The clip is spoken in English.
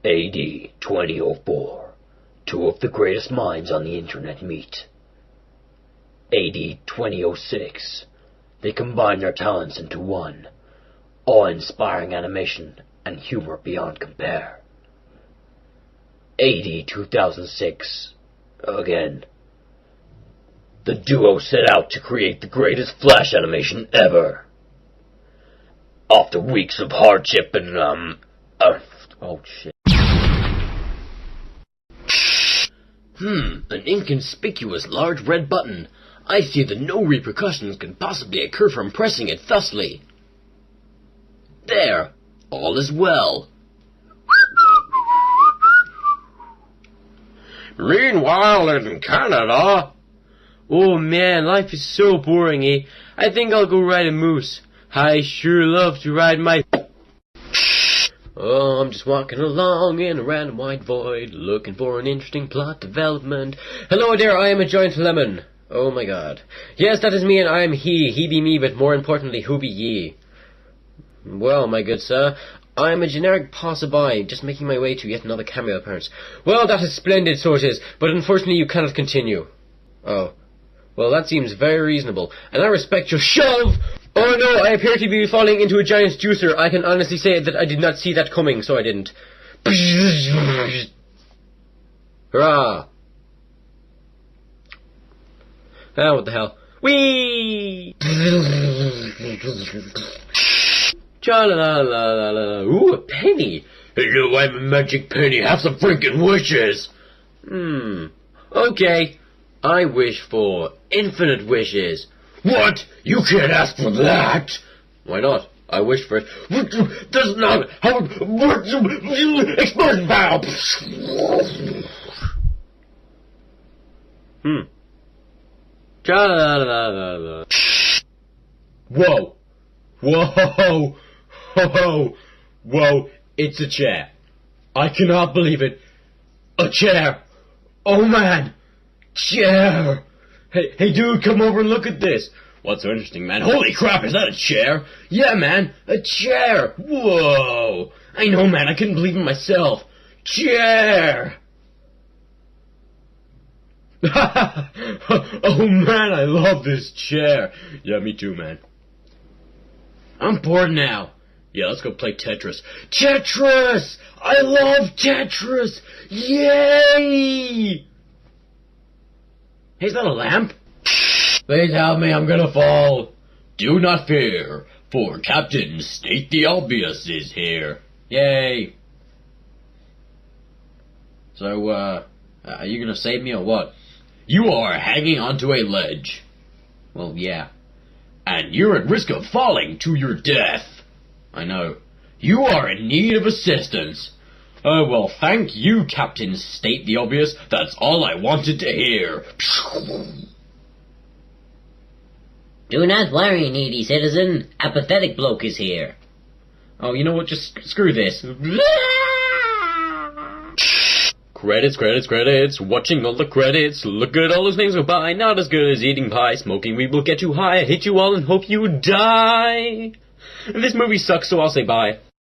AD 2004. Two of the greatest minds on the internet meet. AD 2006. They combine their talents into one. Awe-inspiring animation and humor beyond compare. AD 2006. Again. The duo set out to create the greatest Flash animation ever. After weeks of hardship and, oh shit. An inconspicuous large red button. I see that no repercussions can possibly occur from pressing it thusly. There, all is well. Meanwhile in Canada... Oh man, life is so boring, eh? I think I'll go ride a moose. I sure love to ride my... Oh, I'm just walking along in a random white void, looking for an interesting plot development. Hello there, I am a giant lemon. Oh my god. Yes, that is me and I am he be me, but more importantly, who be ye? Well, my good sir, I am a generic passerby, just making my way to yet another cameo appearance. Well, that is splendid, so it is, but unfortunately you cannot continue. Oh. Well, that seems very reasonable, and I respect your shove! Oh no, I appear to be falling into a giant juicer. I can honestly say that I did not see that coming, so I didn't. Hurrah! Ah, what the hell. Whee! Cha-la-la-la-la-la. Ooh, a penny! Hello, I'm a magic penny. Have some freaking wishes! Okay. I wish for infinite wishes. What? You can't ask for that! Why not? I wish for it. Does not have explosion valve! Cha-la-la-la-la. Whoa! Whoa! Whoa! Whoa! It's a chair. I cannot believe it. A chair! Oh man! Chair! Hey dude, come over and look at this. What's so interesting, man? Holy crap, is that a chair? Yeah, man, a chair! Whoa! I know, man, I couldn't believe it myself. Chair! Oh man, I love this chair. Yeah, me too, man. I'm bored now. Yeah, let's go play Tetris. Tetris! I love Tetris! Yay! Hey, is that a lamp? Please help me, I'm gonna fall. Do not fear, for Captain State the Obvious is here. Yay. So, are you gonna save me or what? You are hanging onto a ledge. Well, yeah. And you're at risk of falling to your death. I know. You are in need of assistance. Oh, well, thank you, Captain State the Obvious. That's all I wanted to hear. Do not worry, needy citizen. A pathetic bloke is here. Oh, you know what? Just screw this. Credits, credits, credits. Watching all the credits. Look at all those things go by. Not as good as eating pie. Smoking weed will get you high. I hate you all and hope you die. This movie sucks, so I'll say bye.